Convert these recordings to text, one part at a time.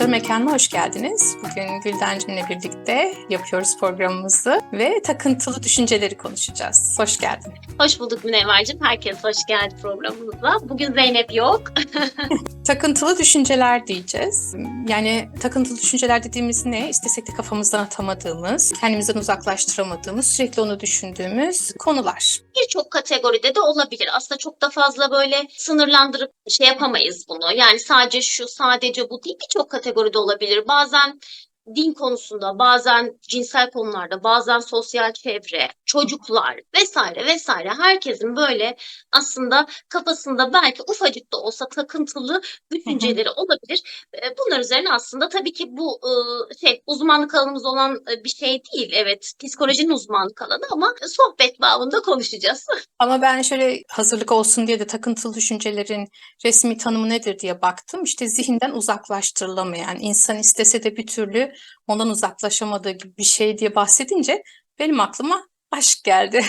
Başarı Mekanı'na hoş geldiniz. Bugün Güldencim'le birlikte yapıyoruz programımızı ve takıntılı düşünceleri konuşacağız. Hoş geldin. Hoş bulduk Münevver'cim. Herkes hoş geldi programımıza. Bugün Zeynep yok. Takıntılı düşünceler diyeceğiz. Yani takıntılı düşünceler dediğimiz ne? İstesek de kafamızdan atamadığımız, kendimizden uzaklaştıramadığımız, sürekli onu düşündüğümüz konular. Birçok kategoride de olabilir. Aslında çok da fazla böyle sınırlandırıp şey yapamayız bunu. Yani sadece şu, sadece bu değil. Birçok kategoride olabilir. Bazen din konusunda, bazen cinsel konularda, bazen sosyal çevre, çocuklar vesaire vesaire. Herkesin böyle aslında kafasında belki ufacık da olsa takıntılı Hı hı. düşünceleri olabilir. Bunlar üzerine aslında tabii ki bu uzmanlık alanımız olan bir şey değil. Evet, psikolojinin uzmanlık alanı ama sohbet babında konuşacağız. Ama ben şöyle hazırlık olsun diye de takıntılı düşüncelerin resmi tanımı nedir diye baktım. İşte zihinden uzaklaştırılamayan, insan istese de bir türlü ondan uzaklaşamadığı gibi bir şey diye bahsedince benim aklıma aşk geldi.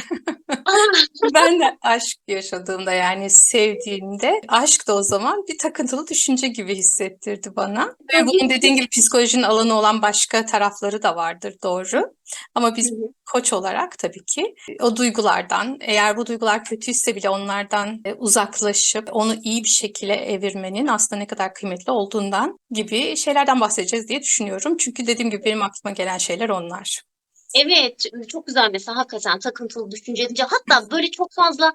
Ben de aşk yaşadığımda yani sevdiğimde aşk da o zaman bir takıntılı düşünce gibi hissettirdi bana. Ve bunun dediğin gibi psikolojinin alanı olan başka tarafları da vardır doğru. Ama biz koç olarak tabii ki o duygulardan eğer bu duygular kötüyse bile onlardan uzaklaşıp onu iyi bir şekilde evirmenin aslında ne kadar kıymetli olduğundan gibi şeylerden bahsedeceğiz diye düşünüyorum. Çünkü dediğim gibi benim aklıma gelen şeyler onlar. Evet, çok güzel mesela hakikaten takıntılı düşünce deyince hatta böyle çok fazla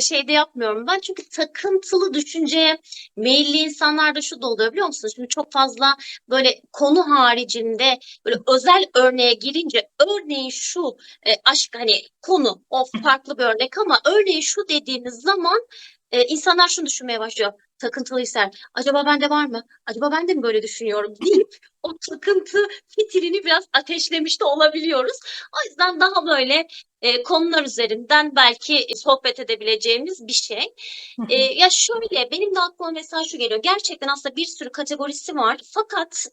şey de yapmıyorum ben çünkü takıntılı düşünceye meyilli insanlarda şu da oluyor biliyor musunuz? Şimdi çok fazla böyle konu haricinde böyle özel örneğe girince örneğin şu aşk hani konu o farklı bir örnek ama örneğin şu dediğiniz zaman insanlar şunu düşünmeye başlıyor. Takıntılıysa acaba bende var mı? Acaba ben de mi böyle düşünüyorum deyip o takıntı fitilini biraz ateşlemiş de olabiliyoruz. O yüzden daha böyle konular üzerinden belki sohbet edebileceğimiz bir şey. Ya şöyle benim de aklıma mesela şu geliyor. Gerçekten aslında bir sürü kategorisi var. Fakat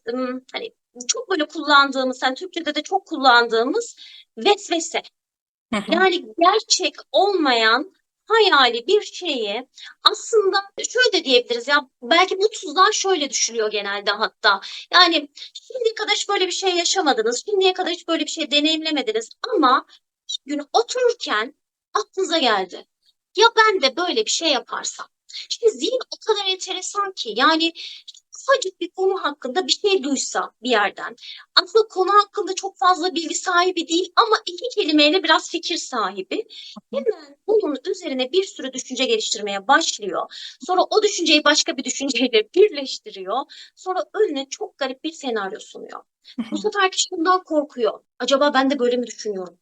hani çok böyle kullandığımız, yani Türkçe'de de çok kullandığımız vesvese. Yani gerçek olmayan hayali bir şeyi aslında şöyle de diyebiliriz ya belki bu tuzağa şöyle düşülüyor genelde hatta. Yani şimdiye kadar hiç böyle bir şey yaşamadınız. Şimdiye kadar hiç böyle bir şey deneyimlemediniz ama bir gün otururken aklınıza geldi. Ya ben de böyle bir şey yaparsam. Şimdi zihin o kadar enteresan ki yani ufacık bir konu hakkında bir şey duysa bir yerden. Aslında konu hakkında çok fazla bilgi sahibi değil ama iki kelimeyle biraz fikir sahibi. Hemen bunun üzerine bir sürü düşünce geliştirmeye başlıyor. Sonra o düşünceyi başka bir düşünceyle birleştiriyor. Sonra önüne çok garip bir senaryo sunuyor. Bu sefer kişi bundan korkuyor. Acaba ben de böyle mi düşünüyorum?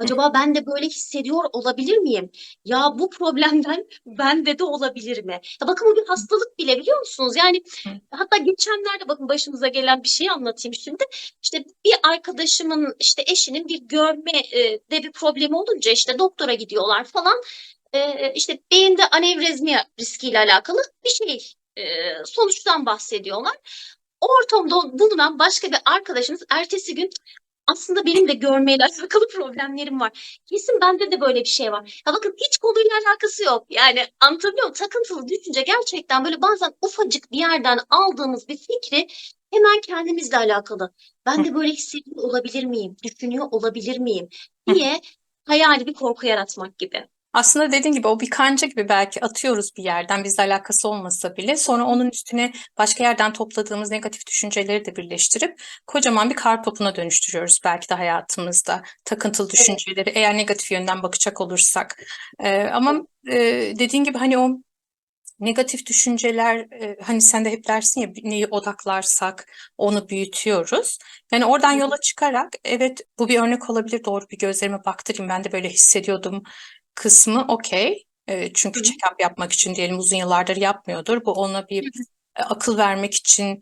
Acaba ben de böyle hissediyor olabilir miyim? Ya bu problemden bende de olabilir mi? Ya bakın bu bir hastalık bile biliyor musunuz? Yani hatta geçenlerde bakın başımıza gelen bir şeyi anlatayım şimdi. İşte bir arkadaşımın işte eşinin bir görme de bir problemi olunca işte doktora gidiyorlar falan. İşte beyinde anevrizma riskiyle alakalı bir şey sonuçtan bahsediyorlar. O ortamda bulunan başka bir arkadaşımız ertesi gün aslında benim de görmeyle alakalı problemlerim var. Kesin bende de böyle bir şey var. Ya bakın hiç konuyla alakası yok. Yani anlatabiliyor muyum? Takıntılı düşünce gerçekten böyle bazen ufacık bir yerden aldığımız bir fikri hemen kendimizle alakalı. Ben de böyle hissediyor olabilir miyim? Düşünüyor olabilir miyim? diye hayali bir korku yaratmak gibi. Aslında dediğin gibi o bir kanca gibi belki atıyoruz bir yerden bizle alakası olmasa bile sonra onun üstüne başka yerden topladığımız negatif düşünceleri de birleştirip kocaman bir kar topuna dönüştürüyoruz belki de hayatımızda takıntılı Evet, düşünceleri eğer negatif yönden bakacak olursak. evet. Ama dediğin gibi hani o negatif düşünceler hani sen de hep dersin ya neyi odaklarsak onu büyütüyoruz. Yani oradan Hı hı, yola çıkarak evet bu bir örnek olabilir doğru bir gözlerime baktırayım ben de böyle hissediyordum kısmı okey. hı Çünkü hı, check-up yapmak için diyelim uzun yıllardır yapmıyordur. Bu ona bir akıl vermek için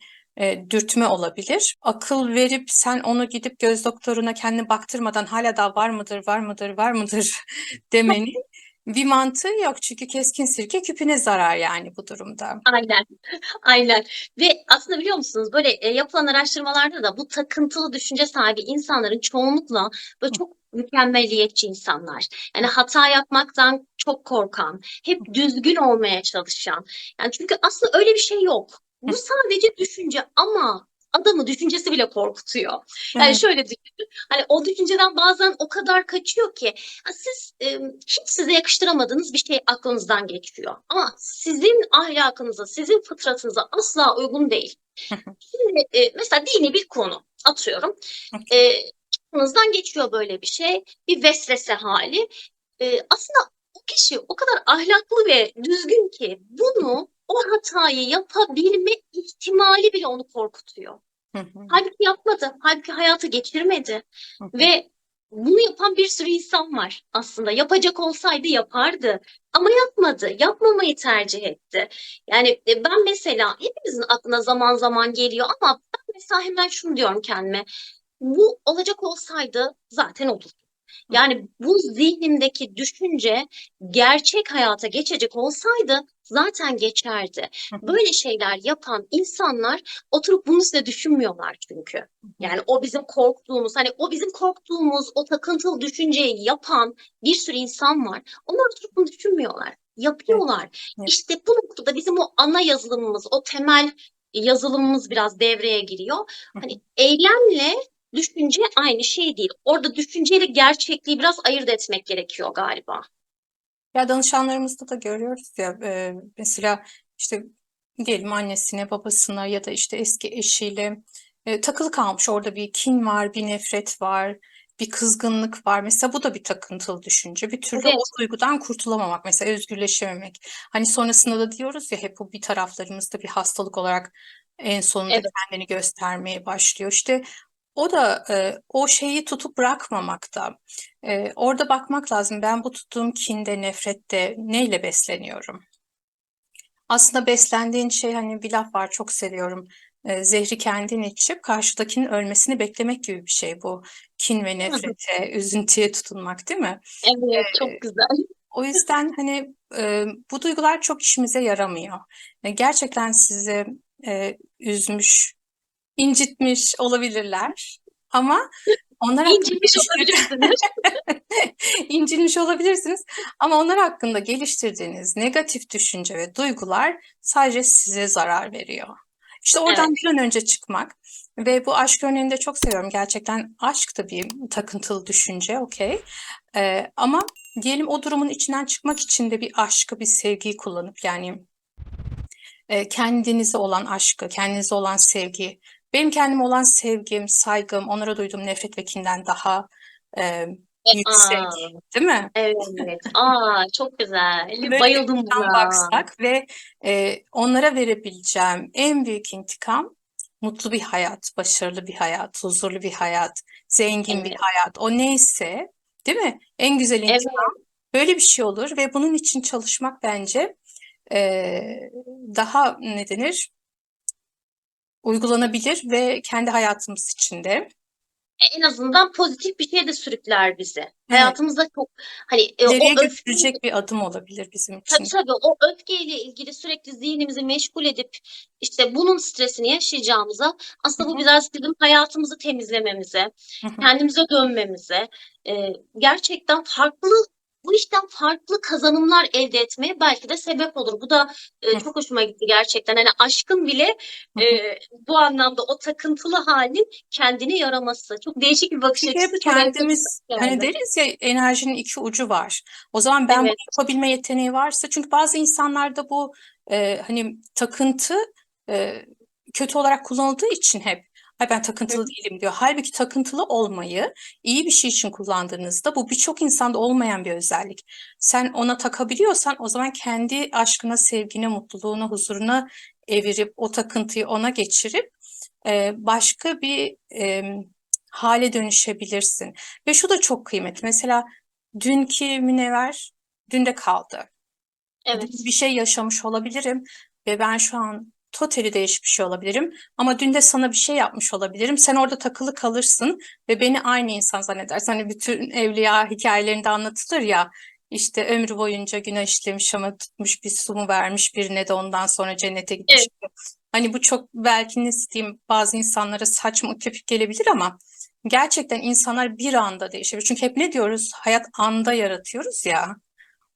dürtme olabilir. Akıl verip sen onu gidip göz doktoruna kendini baktırmadan hala daha var mıdır, var mıdır, var mıdır demenin bir mantığı yok. Çünkü keskin sirke küpüne zarar yani bu durumda. aynen. Aynen. Ve aslında biliyor musunuz böyle yapılan araştırmalarda da bu takıntılı düşünce sahibi insanların çoğunlukla böyle çok mükemmeliyetçi insanlar. Yani hata yapmaktan çok korkan, hep düzgün olmaya çalışan. Yani çünkü aslında öyle bir şey yok. Bu sadece düşünce ama adamı düşüncesi bile korkutuyor. Yani Evet. şöyle düşünün. Hani o düşünceden bazen o kadar kaçıyor ki siz hiç size yakıştıramadığınız bir şey aklınızdan geçiyor. Ama sizin ahlakınıza, sizin fıtratınıza asla uygun değil. Şimdi mesela dini bir konu atıyorum. Okay. E, aklınızdan geçiyor böyle bir şey. Bir vesvese hali. Aslında o kişi o kadar ahlaklı ve düzgün ki o hatayı yapabilme ihtimali bile onu korkutuyor. Hı hı. Halbuki yapmadı. Halbuki hayata geçirmedi. Hı hı. Ve bunu yapan bir sürü insan var aslında. Yapacak olsaydı yapardı. Ama yapmadı. Yapmamayı tercih etti. Yani ben mesela hepimizin aklına zaman zaman geliyor ama ben mesela hemen şunu diyorum kendime. Bu olacak olsaydı zaten olur. Yani bu zihnimdeki düşünce gerçek hayata geçecek olsaydı zaten geçerdi. Hı hı. Böyle şeyler yapan insanlar oturup bunun üstüne düşünmüyorlar çünkü. Yani o bizim korktuğumuz, hani o bizim korktuğumuz, o takıntılı düşünceyi yapan bir sürü insan var. Onlar oturup bunu düşünmüyorlar. Evet. Yapıyorlar. Evet. İşte bu noktada bizim o ana yazılımımız, o temel yazılımımız biraz devreye giriyor. Hı Hani hı. eylemle düşünce aynı şey değil. Orada düşünceyle gerçekliği biraz ayırt etmek gerekiyor galiba. Ya danışanlarımızda da görüyoruz ya, mesela işte diyelim annesine, babasına ya da işte eski eşiyle takılı kalmış. Orada bir kin var, bir nefret var, bir kızgınlık var. Mesela bu da bir takıntılı düşünce. Bir türlü o Evet, duygudan kurtulamamak, mesela özgürleşememek. Hani sonrasında da diyoruz ya, hep bu bir taraflarımızda bir hastalık olarak en sonunda evet. kendini göstermeye başlıyor. İşte o da o şeyi tutup bırakmamakta. Orada bakmak lazım. Ben bu tuttuğum kinde, nefrette neyle besleniyorum? Aslında beslendiğin şey, hani bir laf var, çok seviyorum. Zehri kendin içip karşıdakinin ölmesini beklemek gibi bir şey bu. Kin ve Hı hı. nefrete, üzüntüye tutunmak, değil mi? Evet, E, çok güzel. O yüzden hani bu duygular çok işimize yaramıyor. Gerçekten sizi üzmüş, incitmiş olabilirler. Ama onlar hakkında İncinmiş olabilirsiniz. incinmiş olabilirsiniz. Ama onlar hakkında geliştirdiğiniz negatif düşünce ve duygular sadece size zarar veriyor. İşte oradan Evet, bir an önce çıkmak ve bu aşk örneğini de çok seviyorum. Gerçekten aşk da bir takıntılı düşünce, okey. Ama diyelim o durumun içinden çıkmak için de bir aşkı, bir sevgiyi kullanıp, yani kendinize olan aşkı, kendinize olan sevgi, benim kendime olan sevgim, saygım, onlara duyduğum nefret ve kinden daha e, yüksek, aa, değil mi? evet. Aa, çok güzel. Böyle bir Bayıldım açıdan buna. baksak ve onlara verebileceğim en büyük intikam mutlu bir hayat, başarılı bir hayat, huzurlu bir hayat, zengin bir Evet, hayat. O neyse, değil mi? En güzel intikam evet. böyle bir şey olur ve bunun için çalışmak bence daha ne denir? Uygulanabilir ve kendi hayatımız için de. En azından pozitif bir şeye de sürükler bizi. Evet, Hayatımızda çok hani ileriye o öfke. götürecek bir adım olabilir bizim Tabii için. tabii o öfkeyle ilgili sürekli zihnimizi meşgul edip işte bunun stresini yaşayacağımıza Hı aslında bu hı, biraz bizim hayatımızı temizlememize, hı hı. kendimize dönmemize, gerçekten bu işten farklı kazanımlar elde etmeye belki de sebep olur. Bu da Hı çok hoşuma gitti gerçekten. Hani aşkın bile hı. e, bu anlamda o takıntılı halin kendine yaraması. Çok değişik bir bakış Çünkü hep açısı, çok enteresan kendimiz, hani geldi. deriz ya, enerjinin iki ucu var. O zaman ben bunu Evet. yapabilme yeteneği varsa, çünkü bazı insanlarda bu hani takıntı e, kötü olarak kullanıldığı için hep ay ben Hı takıntılı değilim diyor. Halbuki takıntılı olmayı iyi bir şey için kullandığınızda bu birçok insanda olmayan bir özellik. Sen ona takabiliyorsan o zaman kendi aşkına, sevgine, mutluluğuna, huzuruna evirip o takıntıyı ona geçirip başka bir hale dönüşebilirsin. Ve şu da çok kıymetli. Mesela dünkü Münevver dünde kaldı. Dün Evet. bir şey yaşamış olabilirim ve ben şu an totali değişmiş olabilirim. Ama dün de sana bir şey yapmış olabilirim. Sen orada takılı kalırsın ve beni aynı insan zannedersin. Hani bütün evliya hikayelerinde anlatılır ya, işte ömrü boyunca günah işlemiş ama tutmuş bir su mu vermiş birine de ondan sonra cennete gitmiş. Evet. Hani bu çok belki nasıl diyeyim, bazı insanlara saçma, ütopik gelebilir ama gerçekten insanlar bir anda değişebilir. Çünkü hep ne diyoruz? Hayat anda yaratıyoruz ya.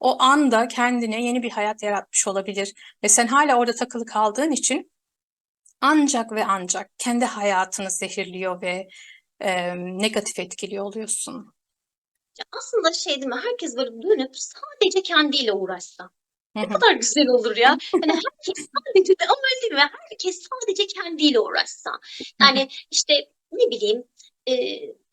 O anda kendine yeni bir hayat yaratmış olabilir ve sen hala orada takılı kaldığın için Ancak ve ancak kendi hayatını zehirliyor ve negatif etkiliyor oluyorsun. Ya aslında şey değil mi? Herkes böyle dönüp sadece kendiyle uğraşsa. Hı Ne hı, kadar güzel olur ya. Hani herkes sadece de ama öyle değil mi? Herkes sadece kendiyle uğraşsa. hı hı, Yani işte ne bileyim e,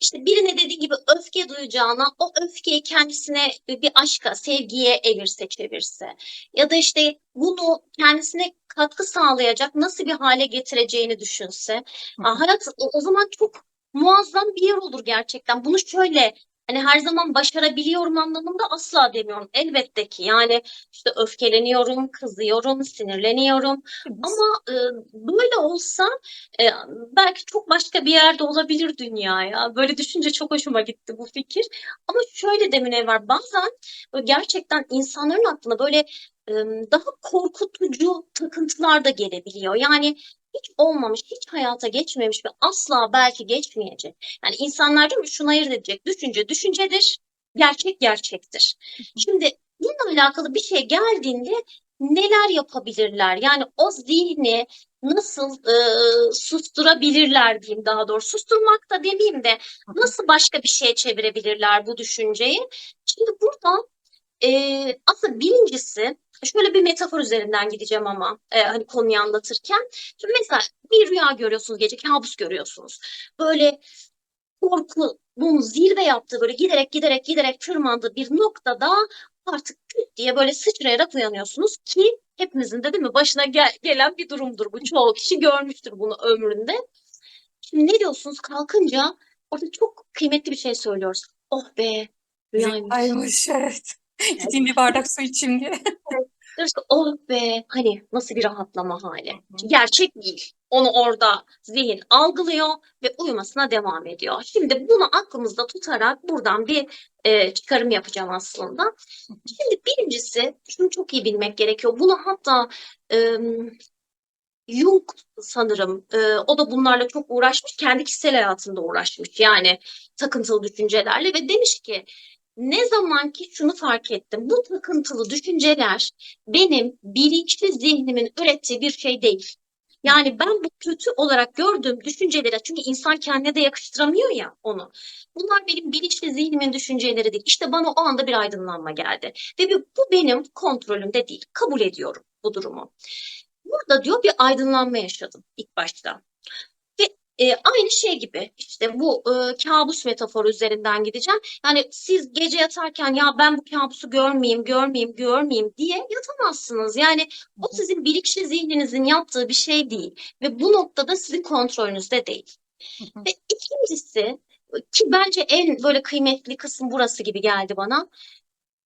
işte birine dediği gibi öfke duyacağına o öfkeyi kendisine bir aşka, sevgiye evirse çevirse ya da işte bunu kendisine katkı sağlayacak nasıl bir hale getireceğini düşünse. hı hı. Hayat o zaman çok muazzam bir yer olur gerçekten. Bunu şöyle hani her zaman başarabiliyorum anlamında asla demiyorum. Elbette ki yani işte öfkeleniyorum, kızıyorum, sinirleniyorum. Ama böyle olsa e, belki çok başka bir yerde olabilir dünya ya. Böyle düşünce çok hoşuma gitti bu fikir. Ama şöyle de var. Bazen böyle gerçekten insanların aklına böyle e, daha korkutucu takıntılar da gelebiliyor. Yani hiç olmamış, hiç hayata geçmemiş ve asla belki geçmeyecek. Yani insanlar diyor ki şunu ayırt edecek. Düşünce düşüncedir, gerçek gerçektir. Şimdi bununla alakalı bir şey geldiğinde neler yapabilirler? Yani o zihni nasıl susturabilirler diyeyim daha doğrusu. Susturmak da demeyeyim de nasıl başka bir şeye çevirebilirler bu düşünceyi? Şimdi burada aslında birincisi şöyle bir metafor üzerinden gideceğim ama hani konuyu anlatırken. Şimdi mesela bir rüya görüyorsunuz gece kabus görüyorsunuz. Böyle korkunun zirve yaptığı böyle giderek giderek giderek tırmandığı bir noktada artık küt diye böyle sıçrayarak uyanıyorsunuz ki hepimizin de değil mi başına gelen bir durumdur bu. Çoğu kişi görmüştür bunu ömründe. Şimdi ne diyorsunuz kalkınca orada çok kıymetli bir şey söylüyoruz. Oh be rüyaymış. Rüyaymış, evet. Evet. Gideyim bir bardak su içeyim diye. Evet. Diyoruz ki oh be hani nasıl bir rahatlama Hı hali. hı, Çünkü gerçek değil. Onu orada zihin algılıyor ve uyumasına devam ediyor. Şimdi bunu aklımızda tutarak buradan bir çıkarım yapacağım aslında. Şimdi birincisi şunu çok iyi bilmek gerekiyor. Bunu hatta e, Jung sanırım o da bunlarla çok uğraşmış. Kendi kişisel hayatında uğraşmış. Yani takıntılı düşüncelerle ve demiş ki ne zaman ki şunu fark ettim. Bu takıntılı düşünceler benim bilinçli zihnimin ürettiği bir şey değil. hı Yani ben bu kötü olarak gördüğüm düşüncelere çünkü insan kendine de yakıştıramıyor ya onu. Bunlar benim bilinçli zihnimin düşünceleri değil. İşte bana o anda bir aydınlanma geldi. Ve bu benim kontrolümde değil. Kabul ediyorum bu durumu. Burada diyor bir aydınlanma yaşadım ilk başta. Ve aynı şey gibi işte bu kabus metaforu üzerinden gideceğim. Yani siz gece yatarken ya ben bu kabusu görmeyeyim, görmeyeyim, görmeyeyim diye yatamazsınız. Yani o hı, sizin bilinçli zihninizin yaptığı bir şey değil. Ve bu noktada sizin kontrolünüzde değil. hı hı, Ve ikincisi ki bence en böyle kıymetli kısım burası gibi geldi bana.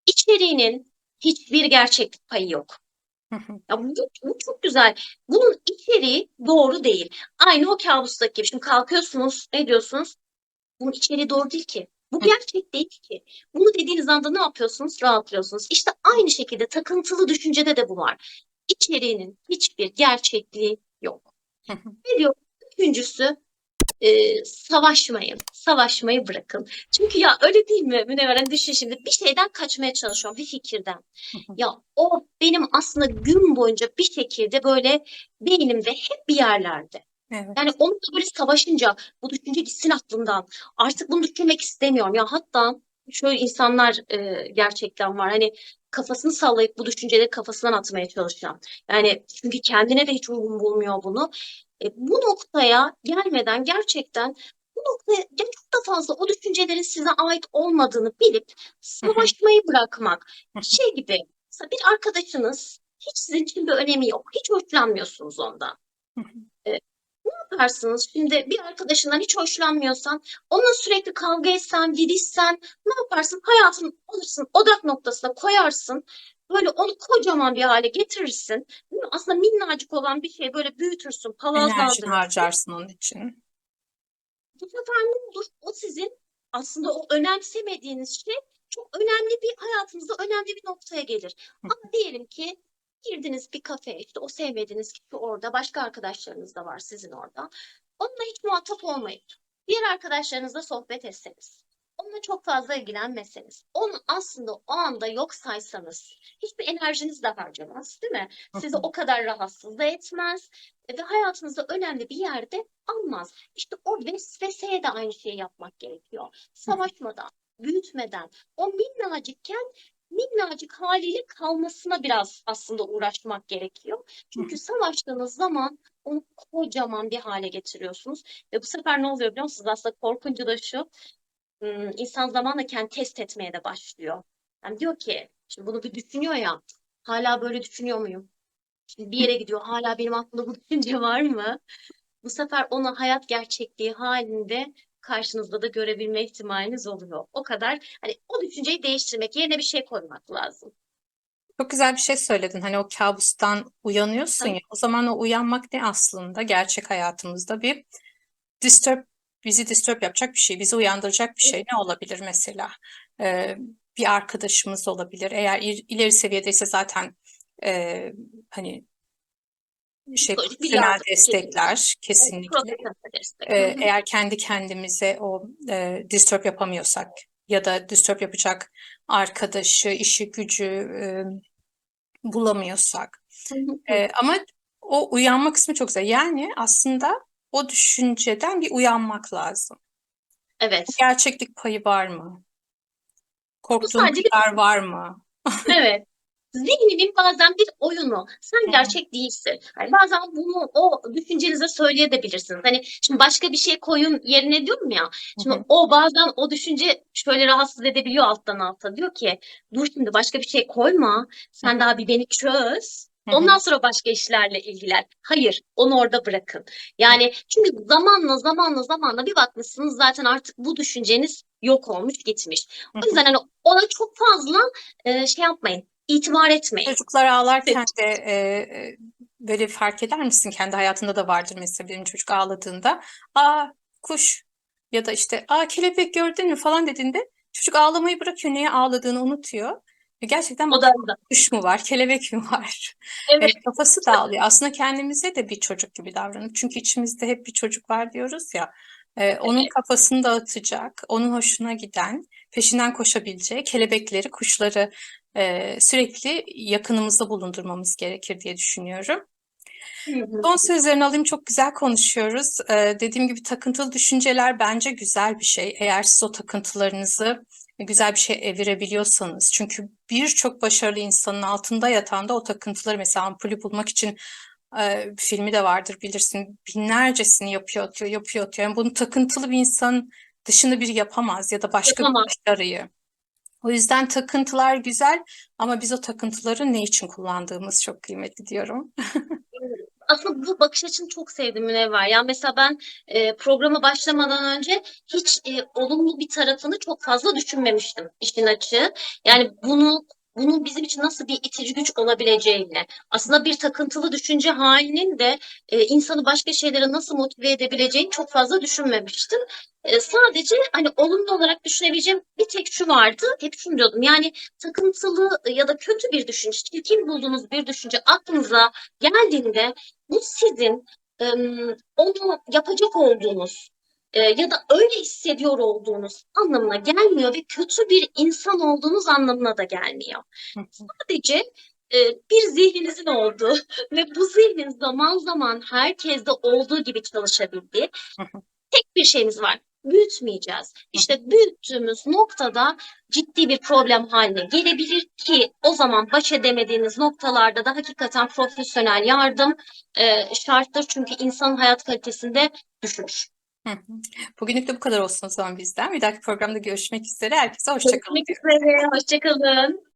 İçeriğinin hiçbir gerçeklik payı yok. hı hı, Ya bu çok güzel. Bunun içeriği doğru değil. Aynı o kabustaki gibi. Şimdi kalkıyorsunuz, ne diyorsunuz? Bunun içeriği doğru değil ki. Bu hı gerçek değil ki. Bunu dediğiniz anda ne yapıyorsunuz? Rahatlıyorsunuz. İşte aynı şekilde takıntılı düşüncede de bu var. İçeriğinin hiçbir gerçekliği yok. hı, hı. Ne diyor? Üçüncüsü savaşmayın. Savaşmayı bırakın. Çünkü ya öyle değil mi Münevver? Hani düşün şimdi bir şeyden kaçmaya çalışıyorum. Bir fikirden. Ya o benim aslında gün boyunca bir şekilde böyle beynimde hep bir yerlerde. Yani Evet. onunla böyle savaşınca bu düşünce gitsin aklımdan. Artık bunu düşünmek istemiyorum. Ya hatta şöyle insanlar gerçekten var. Hani kafasını sallayıp bu düşünceleri kafasından atmaya çalışan. Yani çünkü kendine de hiç uygun bulmuyor bunu. Bu noktaya gelmeden gerçekten bu noktaya ya çok da fazla o düşüncelerin size ait olmadığını bilip Hı hı, savaşmayı bırakmak. hı hı, Şey gibi mesela bir arkadaşınız hiç sizin için bir önemi yok. Hiç hoşlanmıyorsunuz ondan. hı hı. E, yaparsınız? Şimdi bir arkadaşından hiç hoşlanmıyorsan, onunla sürekli kavga etsen, didişsen ne yaparsın? Hayatını alırsın, odak noktasına koyarsın. Böyle onu kocaman bir hale getirirsin. Değil mi? Aslında minnacık olan bir şeyi böyle büyütürsün, Enerjini palazlandırırsın. harcarsın onun için. Bu sefer ne olur? O sizin aslında o önemsemediğiniz şey çok önemli bir hayatınızda önemli bir noktaya gelir. Hı Ama diyelim ki girdiniz bir kafeye işte o sevmediğiniz kişi orada başka arkadaşlarınız da var sizin orada. Onunla hiç muhatap olmayıp diğer arkadaşlarınızla sohbet etseniz. Onunla çok fazla ilgilenmeseniz, onu aslında o anda yok saysanız, hiçbir enerjiniz de harcamaz, değil mi? hı, Sizi hı o kadar rahatsız da etmez ve hayatınızda önemli bir yerde almaz. İşte o vesveseye de aynı şeyi yapmak gerekiyor. Savaşmadan, büyütmeden, o minnacıkken minnacık haliyle kalmasına biraz aslında uğraşmak gerekiyor. Çünkü savaştığınız zaman onu kocaman bir hale getiriyorsunuz. Ve bu sefer ne oluyor biliyor musunuz? Aslında korkuncu da şu, insan zamanla kendi test etmeye de başlıyor. Yani diyor ki, şimdi bunu bir düşünüyor ya, hala böyle düşünüyor muyum? Şimdi bir yere gidiyor, hala benim aklımda bu düşünce var mı? Bu sefer onu hayat gerçekliği halinde karşınızda da görebilme ihtimaliniz oluyor. O kadar hani o düşünceyi değiştirmek, yerine bir şey koymak lazım. Çok güzel bir şey söyledin. Hani o kabustan uyanıyorsun ya. O zaman o uyanmak ne aslında? Gerçek hayatımızda bir disturb, bizi disturb yapacak bir şey, bizi uyandıracak bir şey. Ne olabilir mesela? Ee, Bir arkadaşımız olabilir. Eğer ileri seviyedeyse zaten e, hani Psikolojik bir profesyonel yardım kesinlikle. destekler kesinlikle. Profesyonel destek. Hı hı. Eğer kendi kendimize o disturb yapamıyorsak ya da disturb yapacak arkadaşı, işi, gücü bulamıyorsak. Hı hı hı. Ama o uyanma kısmı çok güzel. Yani aslında o düşünceden bir uyanmak lazım. Evet. Gerçeklik payı var mı? Bu Korktuğum sadece bir kadar var mı? evet. Zihninin bazen bir oyunu. Sen Hı hı, gerçek değilsin. Hani bazen bunu o düşüncenize söyleyebilirsiniz. Hani şimdi başka bir şey koyun yerine diyorum ya. hı Şimdi hı, o bazen o düşünce şöyle rahatsız edebiliyor alttan alta. Diyor ki dur şimdi başka bir şey koyma. hı Sen daha bir beni çöz. hı, hı Ondan sonra başka işlerle ilgilen. Hayır, onu orada bırakın. hı, Yani çünkü zamanla bir bakmışsınız zaten artık bu düşünceniz yok olmuş gitmiş. hı O hı. yüzden hani ona çok fazla şey yapmayın, itibar etmeyin. Çocuklar ağlarken Evet. de böyle fark eder misin? Kendi hayatında da vardır mesela benim çocuk ağladığında. Aa kuş ya da işte aa kelebek gördün mü falan dediğinde çocuk ağlamayı bırakıyor. Neye ağladığını unutuyor. Gerçekten O bakıyor da kuş mu var, kelebek mi var? evet, Kafası dağılıyor. Aslında kendimize de bir çocuk gibi davranıp çünkü içimizde hep bir çocuk var diyoruz ya. Onun evet. kafasını dağıtacak, onun hoşuna giden, peşinden koşabileceği kelebekleri, kuşları sürekli yakınımızda bulundurmamız gerekir diye düşünüyorum. Hı hı. Son sözlerini alayım. Çok güzel konuşuyoruz. Dediğim gibi takıntılı düşünceler bence güzel bir şey. Eğer siz o takıntılarınızı güzel bir şey evirebiliyorsanız. Çünkü birçok başarılı insanın altında yatan da o takıntıları mesela ampulü bulmak için bir filmi de vardır bilirsin. Binlercesini yapıyor atıyor, yapıyor atıyor. Yani bunu takıntılı bir insan dışında biri yapamaz ya da başka bir Yapamam. başarıyı. O yüzden takıntılar güzel ama biz o takıntıları ne için kullandığımız çok kıymetli diyorum. Aslında bu bakış açını çok sevdim Münevver. Yani mesela ben programa başlamadan önce hiç olumlu bir tarafını çok fazla düşünmemiştim işin açığı. Yani bunun bizim için nasıl bir itici güç olabileceğini, aslında bir takıntılı düşünce halinin de insanı başka şeylere nasıl motive edebileceğini çok fazla düşünmemiştim. Sadece hani olumlu olarak düşünebileceğim bir tek şu vardı. Hep şunu diyordum. Yani takıntılı ya da kötü bir düşünce, çirkin bulduğunuz bir düşünce aklınıza geldiğinde bu sizin onu yapacak olduğunuz ya da öyle hissediyor olduğunuz anlamına gelmiyor ve kötü bir insan olduğunuz anlamına da gelmiyor. Sadece bir zihninizin olduğu ve bu zihnin zaman zaman herkeste olduğu gibi çalışabildiği tek bir şeyimiz var. Büyütmeyeceğiz. İşte büyüttüğümüz noktada ciddi bir problem haline gelebilir ki o zaman baş edemediğiniz noktalarda da hakikaten profesyonel yardım şarttır. Çünkü insanın hayat kalitesinde düşür. Bugünlük de bu kadar olsun o zaman bizden. Bir dahaki programda görüşmek üzere. Herkese hoşça kalın Görüşmek diyorum. üzere. Hoşçakalın.